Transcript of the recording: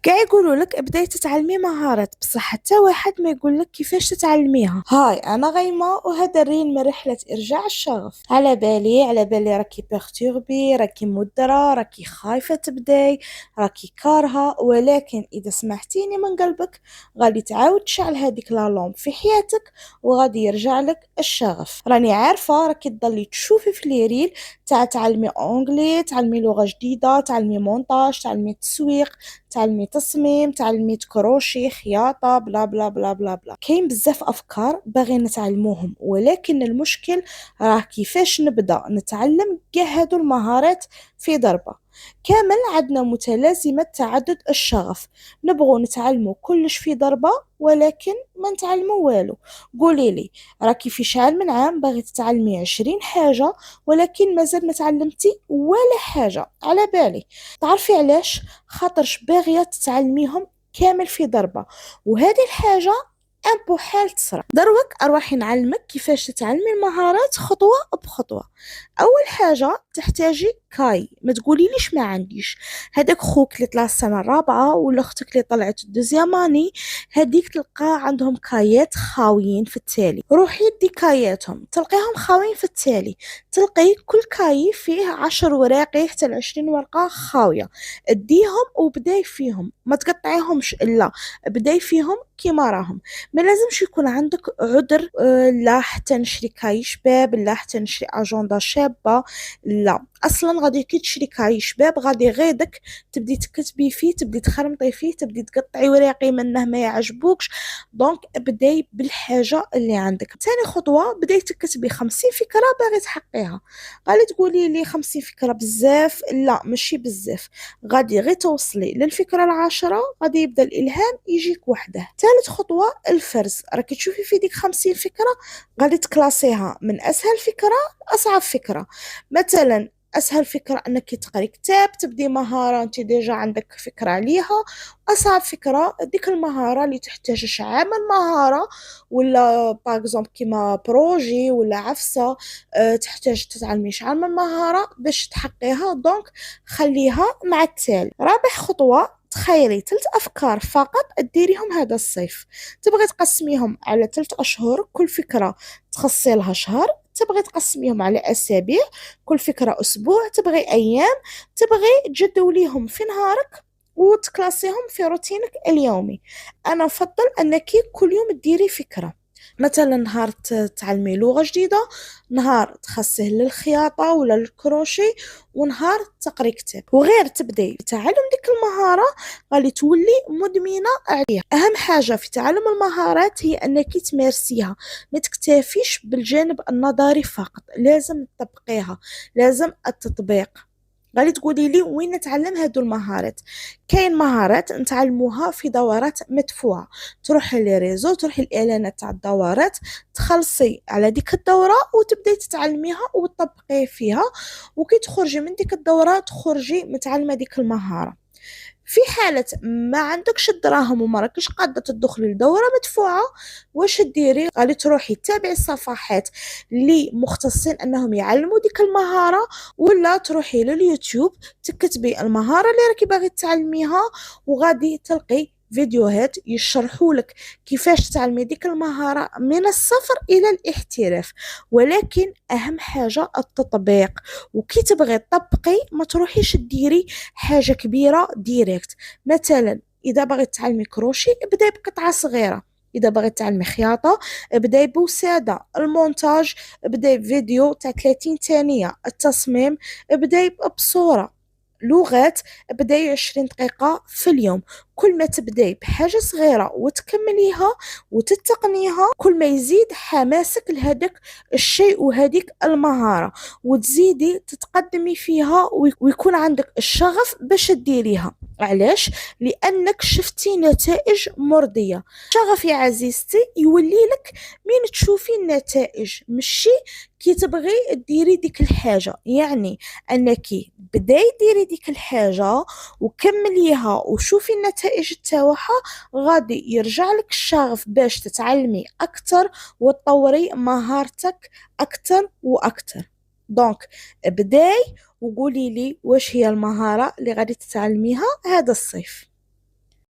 كاع يقولوا لك ابداي تتعلمي مهارات، بصح حتى واحد ما يقول لك كيفاش تتعلميها. هاي انا غيمه، وهذا الرين من رحله ارجاع الشغف. على بالي راكي بيرتوربي، راكي مدره، راكي خايفه تبداي، راكي كارهه. ولكن اذا سمحتيني من قلبك غادي تعاود تشعل هذيك لا لومب في حياتك، وغادي يرجع لك الشغف. راني عارفه راكي تضلي تشوفي في لي ريل تاع تعلمي اونغلي، تعلمي لغه جديده، تعلمي مونتاج، تعلمي تسويق، تعلمي تصميم، تعلمي تكروشي، خياطة، بلا بلا بلا بلا بلا. كاين بزاف أفكار باغي نتعلموهم، ولكن المشكل راه كيفاش نبدأ نتعلم كاع هادو المهارات في ضربة. كامل عندنا متلازمة تعدد الشغف، نبغوا نتعلمو كلش في ضربة ولكن ما نتعلمو والو. قولي لي، راكي في شحال من عام باغي تتعلمي 20 حاجة ولكن مازال ما تعلمتي ولا حاجة؟ على بالي. تعرفي علاش؟ خاطرش باغية تتعلميهم كامل في ضربة، وهذه الحاجة ان بحال تصرى. دروك اروحي نعلمك كيفاش تتعلمي المهارات خطوة بخطوة. اول حاجة تحتاجي كاي، ما تقولي ليش ما عنديش. هذاك خوك اللي طلع السنة الرابعة ولا اختك اللي طلعت الدوزياماني، هذيك تلقى عندهم كايات خاويين في التالي. روحي دي كاياتهم تلقيهم خاويين في التالي، تلقي كل كاي فيه 10 وراقي حتى 20 ورقة خاوية. اديهم وبداي فيهم، ما تقطعيهمش، لا بداي فيهم كيما راهم. ما لازمش يكون عندك عذر لا حتى نشري كاي شباب، لا حتى نشري اجنده شابه، لا. اصلا غادي كي تشري كاي شباب غادي غيدك تبدي تكتبي فيه، تبدي تخرمطي فيه، تبدي تقطعي ورقي منه ما يعجبوكش. دونك بداي بالحاجه اللي عندك. ثاني خطوه بداي تكتبي 50 فكره باغي تحقيها. غادي تقولي لي 50 فكره بزاف؟ لا ماشي بزاف، غادي غير توصلي للفكرة العاشرة غادي يبدا الإلهام يجيك وحده. ثالث خطوة الفرز، راكي تشوفي في ديك 50 فكرة غادي تكلاسيها من أسهل فكرة لأصعب فكرة. مثلا اسهل فكره انك تقري كتاب، تبدي مهاره انت ديجا عندك فكره عليها. اصعب فكره ديك المهاره اللي تحتاج شعام المهاره، ولا باغ كيما بروجي ولا عفسه، تحتاج تتعلمي شحال من مهاره باش تحقيها. دونك خليها مع التالي. رابع خطوه تخيلي 3 أفكار فقط ديريهم هذا الصيف. تبغي تقسميهم على 3 أشهر، كل فكرة تخصي لها شهر. تبغي تقسميهم على أسابيع، كل فكرة أسبوع. تبغي أيام، تبغي تجدوليهم في نهارك وتكلاسيهم في روتينك اليومي. أنا أفضل أنك كل يوم تديري فكرة. مثلا نهار تعلمي لغة جديدة، نهار تخصيه للخياطة ولا للكروشي، ونهار تقري كتاب. وغير تبدي تعلم ديك المهارة غادي تولي مدمنة عليها. أهم حاجة في تعلم المهارات هي أنك تمارسيها، ما تكتفيش بالجانب النظري فقط، لازم تطبقيها، لازم التطبيق. غادي تقولي لي وين نتعلم هادو المهارات؟ كاين مهارات نتعلموها في دورات مدفوعه، تروحي لي ريزو، تروحي الاعلانات تاع الدورات، تخلصي على ديك الدوره وتبداي تتعلميها وتطبقي فيها، وكي تخرجي من ديك الدوره تخرجي متعلمه ديك المهاره. في حالة ما عندكش الدراهم وما راكش قادة تدخلي لدورة مدفوعة، واش ديري؟ غادي تروحي تابعي الصفحات اللي مختصين انهم يعلموا ديك المهارة، ولا تروحي لليوتيوب تكتبي المهارة اللي راكي باغي تعلميها، وغادي تلقي فيديوهات يشرحوا لك كيفاش تعلمي ديك المهارة من الصفر إلى الاحتراف. ولكن أهم حاجة التطبيق، وكي تبغي تطبقي ما تروحيش ديري حاجة كبيرة ديريكت. مثلا إذا بغيت تعلمي كروشي ابداي بقطعة صغيرة، إذا بغيت تعلمي خياطة ابداي بوسادة، المونتاج ابداي بفيديو تاع 30 ثانية، التصميم ابداي بصورة، لغات بداي 20 دقيقة في اليوم. كل ما تبداي بحاجة صغيرة وتكمليها وتتقنيها، كل ما يزيد حماسك لهذاك الشيء وهذيك المهارة، وتزيدي تتقدمي فيها ويكون عندك الشغف باش ديريها. علاش؟ لأنك شفتي نتائج مرضية. شغف يا عزيزتي يولي لك من تشوفي النتائج، ماشي كي تبغي ديري ديك الحاجة. يعني أنك بداي ديري ديك الحاجة وكمليها وشوفي النتائج تاعها، غادي يرجع لك الشغف باش تتعلمي أكتر وتطوري مهارتك أكتر وأكتر. دونك بداي وقولي لي واش هي المهارة اللي غادي تتعلميها هذا الصيف.